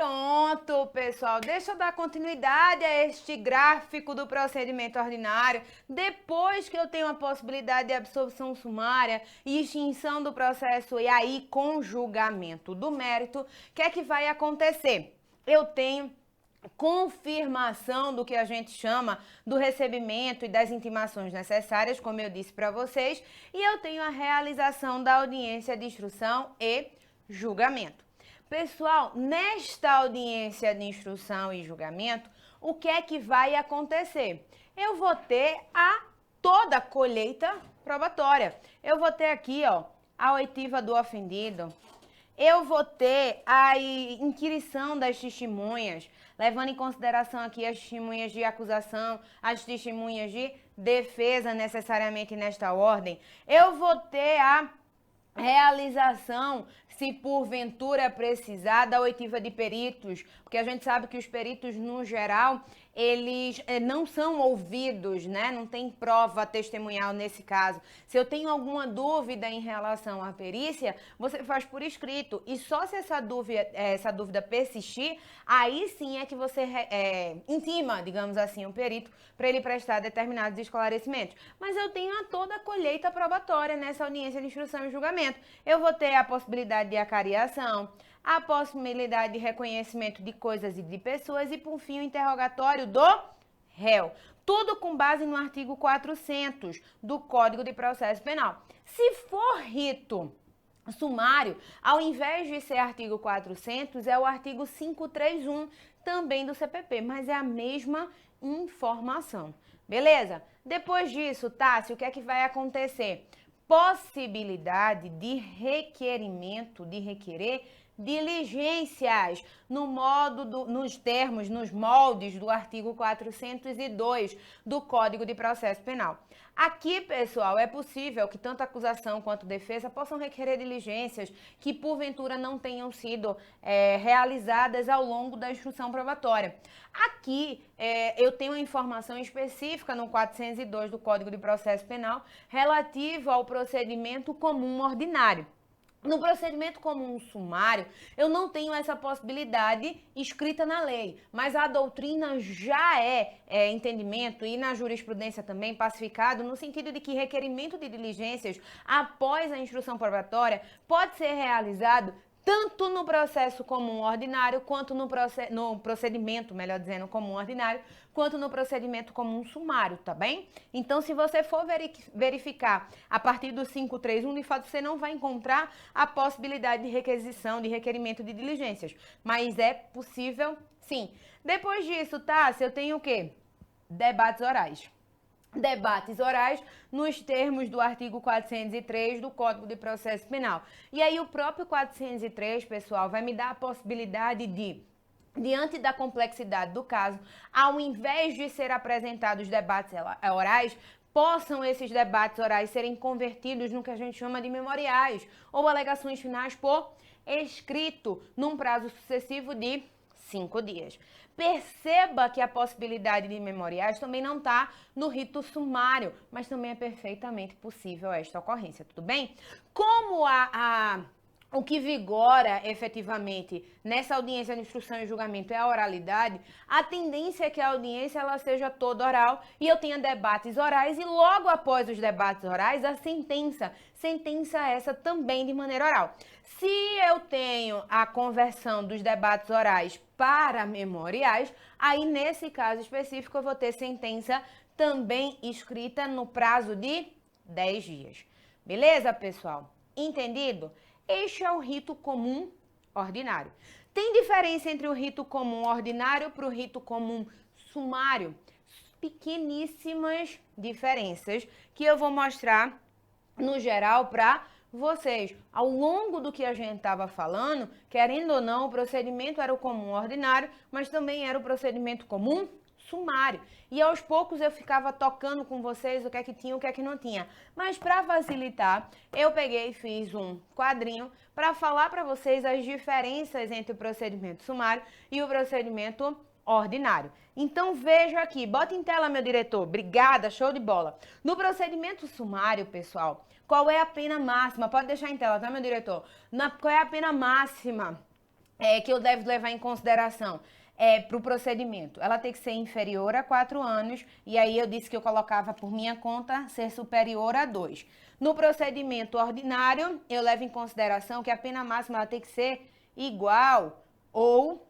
Pronto, pessoal, deixa eu dar continuidade a este gráfico do procedimento ordinário. Depois que eu tenho a possibilidade de absolvição sumária e extinção do processo e aí com julgamento do mérito, o que é que vai acontecer? Eu tenho confirmação do que a gente chama do recebimento e das intimações necessárias, como eu disse para vocês, e eu tenho a realização da audiência de instrução e julgamento. Pessoal, nesta audiência de instrução e julgamento, o que é que vai acontecer? Eu vou ter toda a colheita probatória. Eu vou ter aqui, ó, a oitiva do ofendido. Eu vou ter a inquirição das testemunhas, levando em consideração aqui as testemunhas de acusação, as testemunhas de defesa necessariamente nesta ordem. Eu vou ter a realização, se porventura precisar, da oitiva de peritos, porque a gente sabe que os peritos, no geral, eles não são ouvidos, né? Não tem prova testemunhal nesse caso. Se eu tenho alguma dúvida em relação à perícia, você faz por escrito. E só se essa dúvida persistir, aí sim é que você intima, digamos assim, o perito para ele prestar determinados esclarecimentos. Mas eu tenho toda a colheita probatória nessa audiência de instrução e julgamento. Eu vou ter a possibilidade de acariação, a possibilidade de reconhecimento de coisas e de pessoas e, por fim, o interrogatório do réu. Tudo com base no artigo 400 do Código de Processo Penal. Se for rito sumário, ao invés de ser artigo 400, é o artigo 531 também do CPP, mas é a mesma informação. Beleza? Depois disso, Tássio, o que é que vai acontecer? Possibilidade de requerimento, de requerer diligências nos termos, nos moldes do artigo 402 do Código de Processo Penal. Aqui, pessoal, é possível que tanto acusação quanto defesa possam requerer diligências que, porventura, não tenham sido realizadas ao longo da instrução probatória. Aqui, eu tenho uma informação específica no 402 do Código de Processo Penal relativo ao procedimento comum ordinário. No procedimento comum sumário, eu não tenho essa possibilidade escrita na lei, mas a doutrina já é entendimento e na jurisprudência também pacificado no sentido de que requerimento de diligências após a instrução probatória pode ser realizado tanto no processo comum ordinário, quanto no procedimento, melhor dizendo, comum ordinário, quanto no procedimento comum sumário, tá bem? Então, se você for verificar a partir do 531, de fato, você não vai encontrar a possibilidade de requisição, de requerimento de diligências, mas é possível, sim. Depois disso, tá? Se eu tenho o quê? Debates orais. Debates orais nos termos do artigo 403 do Código de Processo Penal. E aí o próprio 403, pessoal, vai me dar a possibilidade de, diante da complexidade do caso, ao invés de ser apresentados debates orais, possam esses debates orais serem convertidos no que a gente chama de memoriais ou alegações finais por escrito, num prazo sucessivo de 5 dias. Perceba que a possibilidade de memoriais também não está no rito sumário, mas também é perfeitamente possível esta ocorrência, tudo bem? Como o que vigora efetivamente nessa audiência de instrução e julgamento é a oralidade, a tendência é que a audiência ela seja toda oral e eu tenha debates orais e logo após os debates orais a sentença essa também de maneira oral. Se eu tenho a conversão dos debates orais para memoriais, aí nesse caso específico eu vou ter sentença também escrita no prazo de 10 dias. Beleza, pessoal? Entendido? Este é o rito comum ordinário. Tem diferença entre o rito comum ordinário para o rito comum sumário? Pequeníssimas diferenças que eu vou mostrar no geral para vocês. Ao longo do que a gente estava falando, querendo ou não, o procedimento era o comum ordinário, mas também era o procedimento comum sumário. E aos poucos eu ficava tocando com vocês o que é que tinha, o que é que não tinha. Mas para facilitar, eu peguei e fiz um quadrinho para falar para vocês as diferenças entre o procedimento sumário e o procedimento ordinário. Então veja aqui, bota em tela, meu diretor. Obrigada, show de bola. No procedimento sumário, pessoal, qual é a pena máxima? Pode deixar em tela, tá, meu diretor? Qual é a pena máxima que eu devo levar em consideração para o procedimento? Ela tem que ser inferior a 4 anos, e aí eu disse que eu colocava por minha conta ser superior a 2. No procedimento ordinário, eu levo em consideração que a pena máxima ela tem que ser igual ou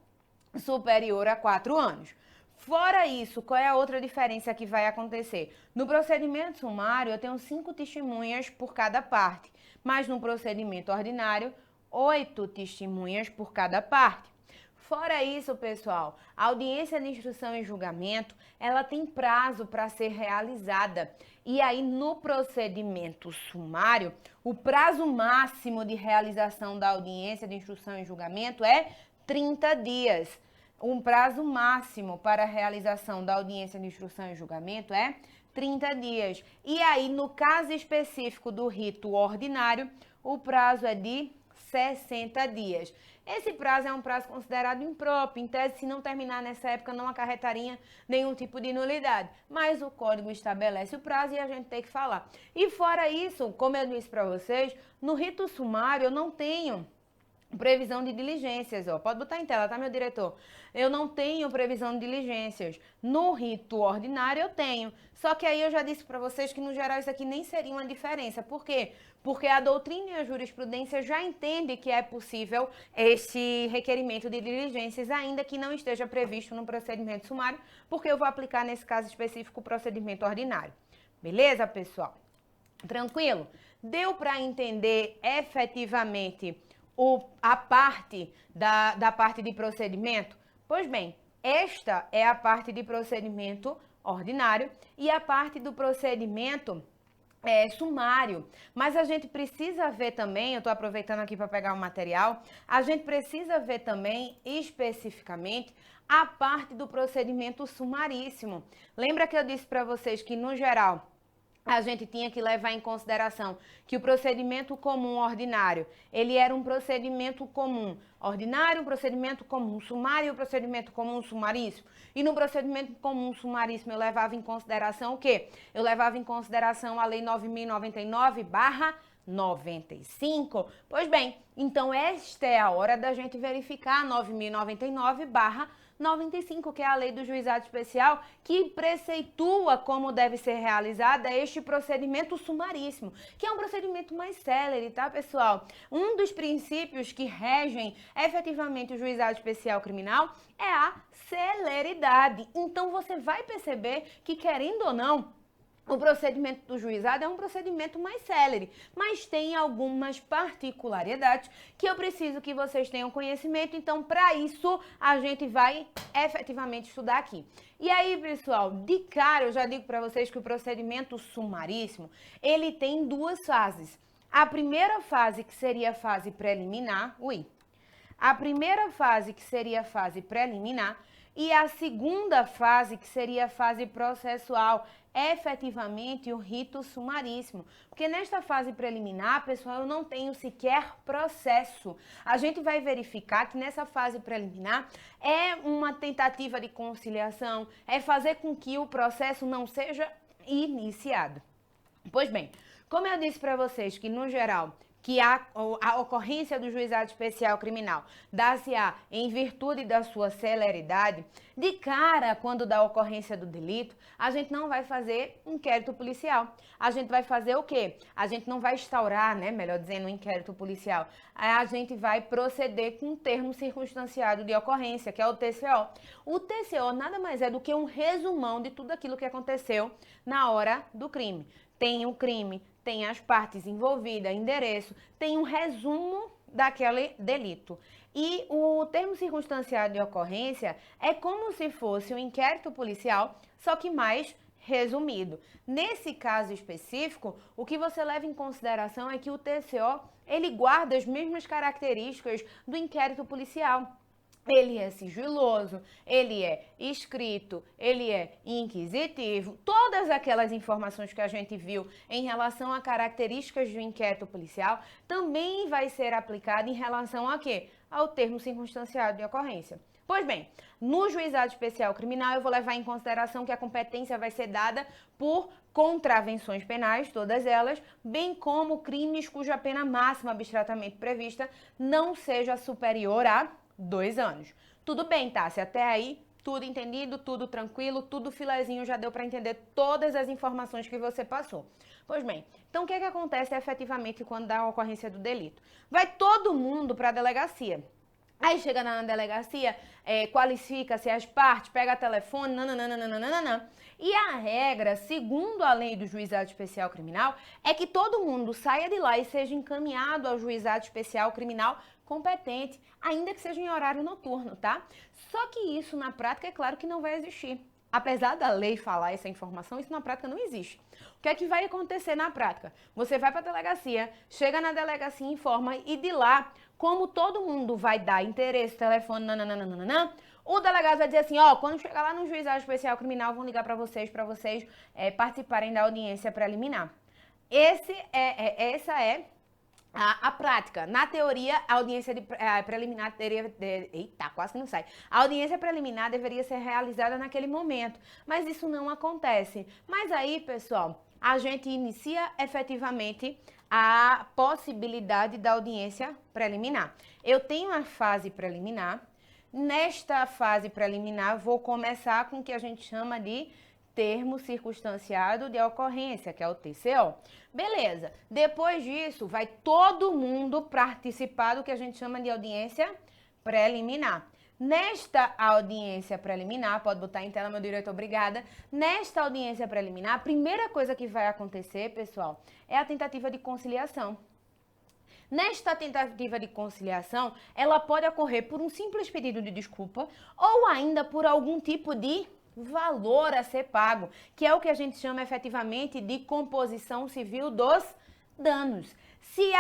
superior a 4 anos. Fora isso, qual é a outra diferença que vai acontecer? No procedimento sumário, eu tenho 5 testemunhas por cada parte, mas no procedimento ordinário, 8 testemunhas por cada parte. Fora isso, pessoal, a audiência de instrução e julgamento, ela tem prazo para ser realizada. E aí, no procedimento sumário, o prazo máximo de realização da audiência de instrução e julgamento é 30 dias. Um prazo máximo para a realização da audiência de instrução e julgamento é 30 dias. E aí, no caso específico do rito ordinário, o prazo é de 60 dias. Esse prazo é um prazo considerado impróprio, em tese, se não terminar nessa época, não acarretaria nenhum tipo de nulidade. Mas o código estabelece o prazo e a gente tem que falar. E fora isso, como eu disse para vocês, no rito sumário eu não tenho previsão de diligências, ó. Pode botar em tela, tá, meu diretor? Eu não tenho previsão de diligências. No rito ordinário eu tenho. Só que aí eu já disse para vocês que no geral isso aqui nem seria uma diferença. Por quê? Porque a doutrina e a jurisprudência já entende que é possível esse requerimento de diligências, ainda que não esteja previsto no procedimento sumário, porque eu vou aplicar nesse caso específico o procedimento ordinário. Beleza, pessoal? Tranquilo? Deu para entender efetivamente a parte da parte de procedimento? Pois bem, esta é a parte de procedimento ordinário e a parte do procedimento sumário. Mas a gente precisa ver também, eu estou aproveitando aqui para pegar o material, a gente precisa ver também especificamente a parte do procedimento sumaríssimo. Lembra que eu disse para vocês que, no geral, a gente tinha que levar em consideração que o procedimento comum ordinário, ele era um procedimento comum ordinário, um procedimento comum sumário e um procedimento comum sumaríssimo. E no procedimento comum sumaríssimo eu levava em consideração o quê? Eu levava em consideração a Lei 9.099/95. Pois bem, então esta é a hora da gente verificar a 9.099/95, que é a lei do juizado especial, que preceitua como deve ser realizada este procedimento sumaríssimo, que é um procedimento mais célere, tá, pessoal? Um dos princípios que regem efetivamente o juizado especial criminal é a celeridade. Então você vai perceber que, querendo ou não, o procedimento do juizado é um procedimento mais célere, mas tem algumas particularidades que eu preciso que vocês tenham conhecimento, então para isso a gente vai efetivamente estudar aqui. E aí, pessoal, de cara eu já digo para vocês que o procedimento sumaríssimo, ele tem 2 fases. A primeira fase, que seria a fase preliminar, a primeira fase, que seria a fase preliminar, e a segunda fase, que seria a fase processual, efetivamente o rito sumaríssimo. Porque nesta fase preliminar, pessoal, eu não tenho sequer processo. A gente vai verificar que nessa fase preliminar é uma tentativa de conciliação, é fazer com que o processo não seja iniciado. Pois bem, como eu disse para vocês que, no geral, que a ocorrência do juizado especial criminal dá-se-á em virtude da sua celeridade, de cara, quando dá a ocorrência do delito, a gente não vai fazer inquérito policial. A gente vai fazer o quê? A gente não vai instaurar, né, melhor dizendo, um inquérito policial. A gente vai proceder com um termo circunstanciado de ocorrência, que é o TCO. O TCO nada mais é do que um resumão de tudo aquilo que aconteceu na hora do crime. Tem o crime, tem as partes envolvidas, endereço, tem um resumo daquele delito. E o termo circunstanciado de ocorrência é como se fosse um inquérito policial, só que mais resumido. Nesse caso específico, o que você leva em consideração é que o TCO, ele guarda as mesmas características do inquérito policial. Ele é sigiloso, ele é escrito, ele é inquisitivo. Todas aquelas informações que a gente viu em relação a características do inquérito policial também vai ser aplicada em relação a quê? Ao termo circunstanciado de ocorrência. Pois bem, no juizado especial criminal eu vou levar em consideração que a competência vai ser dada por contravenções penais, todas elas, bem como crimes cuja pena máxima abstratamente prevista não seja superior a 2 anos. Tudo bem, Tássia, até aí tudo entendido, tudo tranquilo, tudo filezinho, já deu para entender todas as informações que você passou. Pois bem, então o que acontece efetivamente quando dá a ocorrência do delito? Vai todo mundo para a delegacia. Aí chega na delegacia, qualifica-se as partes, pega telefone, nananana. E a regra, segundo a lei do Juizado Especial Criminal, é que todo mundo saia de lá e seja encaminhado ao Juizado Especial Criminal competente, ainda que seja em horário noturno, tá? Só que isso na prática é claro que não vai existir. Apesar da lei falar essa informação, isso na prática não existe. O que é que vai acontecer na prática? Você vai para a delegacia, chega na delegacia, informa e de lá, como todo mundo vai dar interesse, telefone, o delegado vai dizer assim, ó, quando chegar lá no Juizado Especial Criminal, vão ligar para vocês participarem da audiência preliminar. Essa é a prática. Na teoria, a audiência preliminar teria... Eita, quase que não sai. A audiência preliminar deveria ser realizada naquele momento, mas isso não acontece. Mas aí, pessoal, a gente inicia efetivamente a possibilidade da audiência preliminar. Eu tenho a fase preliminar. Nesta fase preliminar, vou começar com o que a gente chama de termo circunstanciado de ocorrência, que é o TCO. Beleza. Depois disso, vai todo mundo participar do que a gente chama de audiência preliminar. Nesta audiência preliminar, pode botar em tela, meu diretor, obrigada. Nesta audiência preliminar, a primeira coisa que vai acontecer, pessoal, é a tentativa de conciliação. Nesta tentativa de conciliação, ela pode ocorrer por um simples pedido de desculpa ou ainda por algum tipo de valor a ser pago, que é o que a gente chama efetivamente de composição civil dos danos. Se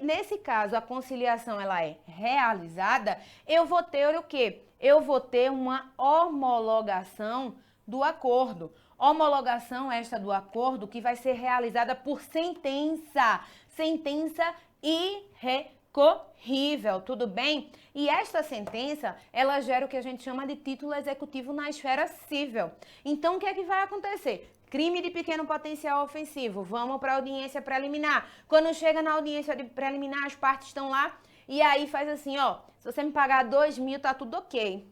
nesse caso a conciliação ela é realizada, eu vou ter o quê? Eu vou ter uma homologação do acordo. Homologação esta do acordo que vai ser realizada por sentença. Sentença irrecorrível, tudo bem? E esta sentença, ela gera o que a gente chama de título executivo na esfera civil. Então, o que é que vai acontecer? Crime de pequeno potencial ofensivo, vamos para a audiência preliminar. Quando chega na audiência preliminar, as partes estão lá e aí faz assim, ó, se você me pagar 2.000, tá tudo ok.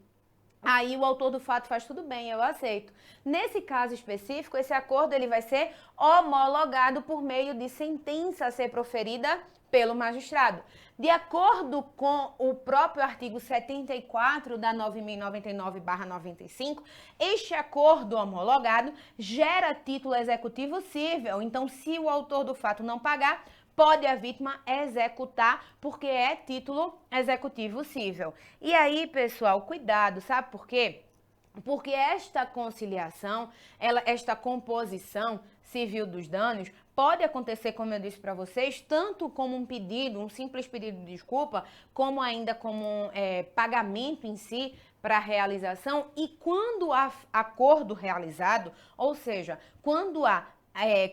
Aí o autor do fato faz tudo bem, eu aceito. Nesse caso específico, esse acordo ele vai ser homologado por meio de sentença a ser proferida pelo magistrado. De acordo com o próprio artigo 74 da 9.099/95, este acordo homologado gera título executivo cível. Então, se o autor do fato não pagar, pode a vítima executar, porque é título executivo cível. E aí, pessoal, cuidado, sabe por quê? Porque esta conciliação, esta composição civil dos danos, pode acontecer, como eu disse para vocês, tanto como um pedido, um simples pedido de desculpa, como ainda como pagamento em si para a realização. E quando há acordo realizado, ou seja, quando há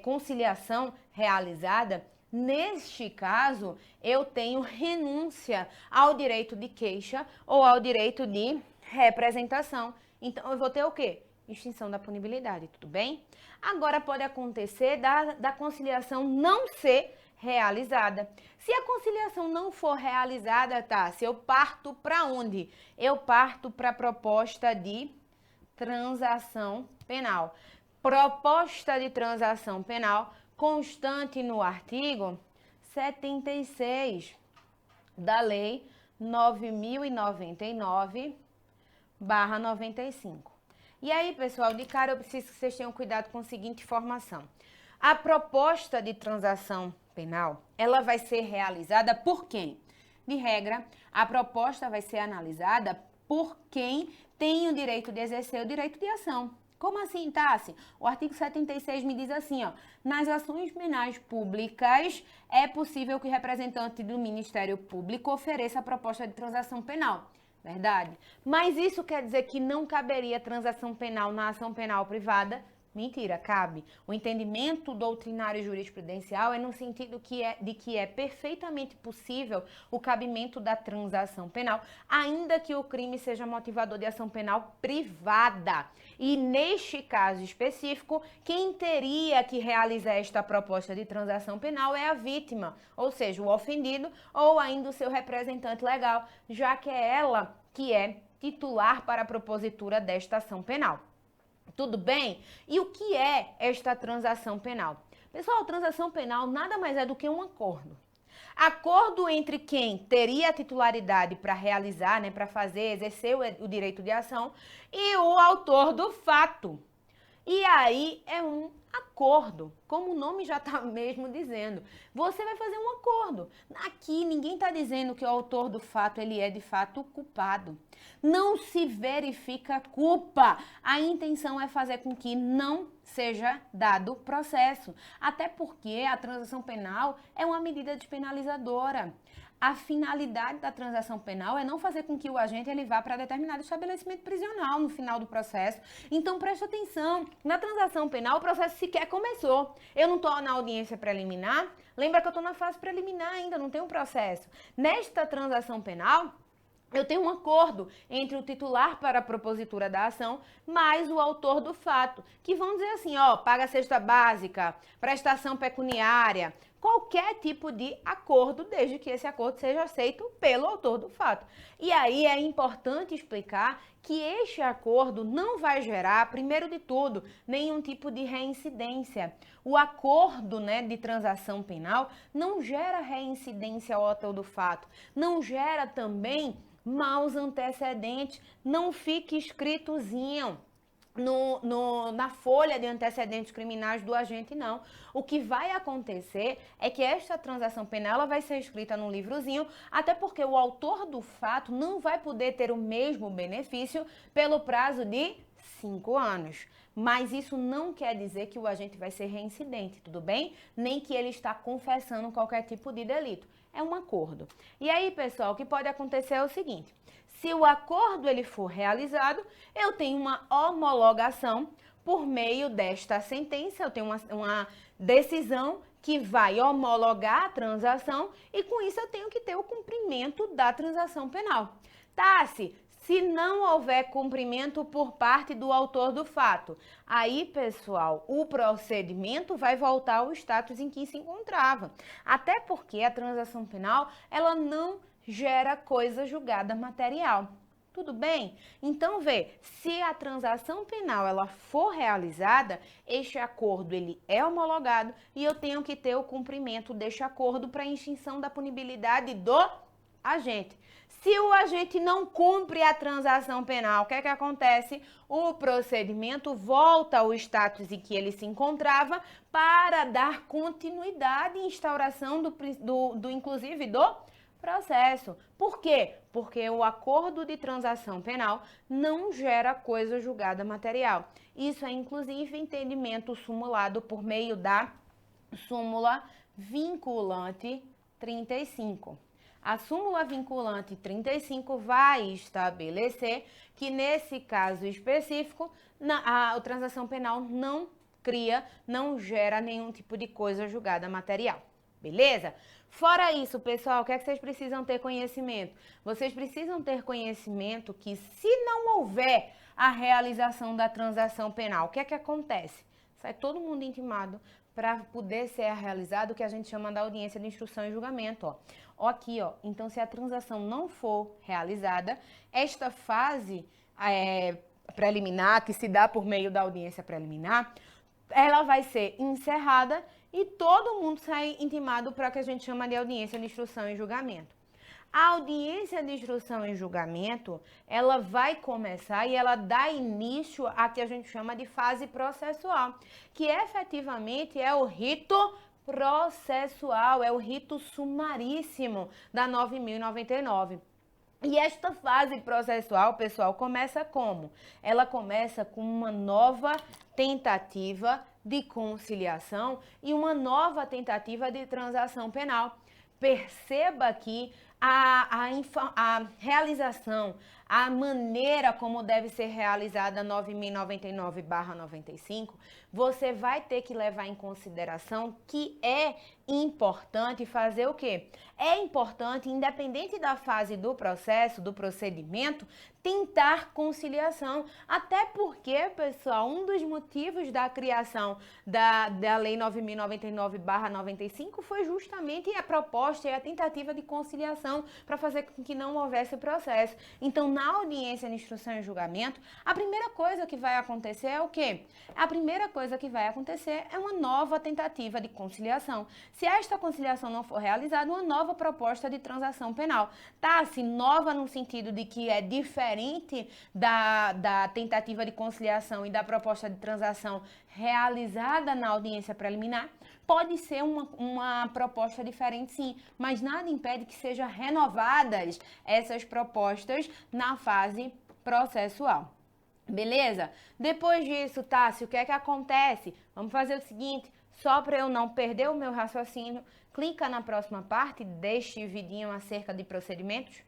conciliação realizada, neste caso, eu tenho renúncia ao direito de queixa ou ao direito de representação. Então, eu vou ter o quê? Extinção da punibilidade, tudo bem? Agora, pode acontecer da conciliação não ser realizada. Se a conciliação não for realizada, tá? Se eu parto para onde? Eu parto para a proposta de transação penal. Proposta de transação penal constante no artigo 76 da Lei 9.099/95. E aí, pessoal, de cara eu preciso que vocês tenham cuidado com a seguinte informação. A proposta de transação penal, ela vai ser realizada por quem? De regra, a proposta vai ser analisada por quem tem o direito de exercer o direito de ação. Como assim, Tassi? O artigo 76 me diz assim, ó, nas ações penais públicas é possível que o representante do Ministério Público ofereça a proposta de transação penal. Verdade? Mas isso quer dizer que não caberia transação penal na ação penal privada? Mentira, cabe. O entendimento doutrinário jurisprudencial é no sentido de que é perfeitamente possível o cabimento da transação penal, ainda que o crime seja motivador de ação penal privada. E neste caso específico, quem teria que realizar esta proposta de transação penal é a vítima, ou seja, o ofendido ou ainda o seu representante legal, já que é ela que é titular para a propositura desta ação penal. Tudo bem? E o que é esta transação penal? Pessoal, transação penal nada mais é do que um acordo. Acordo entre quem teria a titularidade para realizar, para fazer, exercer o direito de ação e o autor do fato. E aí é um acordo, como o nome já está mesmo dizendo. Você vai fazer um acordo. Aqui ninguém está dizendo que o autor do fato ele é de fato culpado. Não se verifica culpa. A intenção é fazer com que não seja dado processo. Até porque a transação penal é uma medida despenalizadora. A finalidade da transação penal é não fazer com que o agente ele vá para determinado estabelecimento prisional no final do processo. Então, preste atenção. Na transação penal, o processo sequer começou. Eu não estou na audiência preliminar. Lembra que eu estou na fase preliminar ainda, não tem um processo. Nesta transação penal, eu tenho um acordo entre o titular para a propositura da ação mais o autor do fato, que vão dizer assim, ó, paga a cesta básica, prestação pecuniária, qualquer tipo de acordo, desde que esse acordo seja aceito pelo autor do fato. E aí é importante explicar que este acordo não vai gerar, primeiro de tudo, nenhum tipo de reincidência. O acordo, de transação penal não gera reincidência ao autor do fato, não gera também maus antecedentes, não fique escritozinho na folha de antecedentes criminais do agente, não. O que vai acontecer é que esta transação penal ela vai ser escrita num livrozinho, até porque o autor do fato não vai poder ter o mesmo benefício pelo prazo de 5 anos. Mas isso não quer dizer que o agente vai ser reincidente, tudo bem? Nem que ele está confessando qualquer tipo de delito. É um acordo. E aí, pessoal, o que pode acontecer é o seguinte. Se o acordo ele for realizado, eu tenho uma homologação por meio desta sentença, eu tenho uma decisão que vai homologar a transação e com isso eu tenho que ter o cumprimento da transação penal. Tassi, se não houver cumprimento por parte do autor do fato, aí, pessoal, o procedimento vai voltar ao status em que se encontrava. Até porque a transação penal, ela não gera coisa julgada material. Tudo bem? Então, se a transação penal ela for realizada, este acordo ele é homologado e eu tenho que ter o cumprimento deste acordo para extinção da punibilidade do agente. Se o agente não cumpre a transação penal, o que é que acontece? O procedimento volta ao status em que ele se encontrava para dar continuidade e instauração inclusive do processo. Por quê? Porque o acordo de transação penal não gera coisa julgada material. Isso é inclusive entendimento sumulado por meio da súmula vinculante 35. A súmula vinculante 35 vai estabelecer que, nesse caso específico, a transação penal não gera nenhum tipo de coisa julgada material. Beleza? Fora isso, pessoal, o que é que vocês precisam ter conhecimento? Vocês precisam ter conhecimento que, se não houver a realização da transação penal, o que é que acontece? Sai todo mundo intimado para poder ser realizado o que a gente chama da audiência de instrução e julgamento, ó. Aqui, ó. Então, se a transação não for realizada, esta fase preliminar, que se dá por meio da audiência preliminar, ela vai ser encerrada e todo mundo sai intimado para o que a gente chama de audiência de instrução e julgamento. A audiência de instrução e julgamento, ela vai começar e ela dá início a que a gente chama de fase processual, que efetivamente é o rito processual, é o rito sumaríssimo da 9.099. E esta fase processual, pessoal, começa como? Ela começa com uma nova tentativa de conciliação e uma nova tentativa de transação penal. Perceba que a realização, a maneira como deve ser realizada a 9.099/95, você vai ter que levar em consideração que é importante fazer o quê? É importante, independente da fase do processo, do procedimento, tentar conciliação. Até porque, pessoal, um dos motivos da criação da Lei 9.099/95 foi justamente a proposta e a tentativa de conciliação para fazer com que não houvesse processo. Então, na audiência de instrução e julgamento, a primeira coisa que vai acontecer é o quê? A primeira coisa que vai acontecer é uma nova tentativa de conciliação. Se esta conciliação não for realizada, uma nova proposta de transação penal. Tá? Se nova no sentido de que é diferente da tentativa de conciliação e da proposta de transação realizada na audiência preliminar, pode ser uma proposta diferente sim, mas nada impede que sejam renovadas essas propostas na fase processual. Beleza? Depois disso, Tássio, o que é que acontece? Vamos fazer o seguinte, só para eu não perder o meu raciocínio, clica na próxima parte deste vidinho acerca de procedimentos.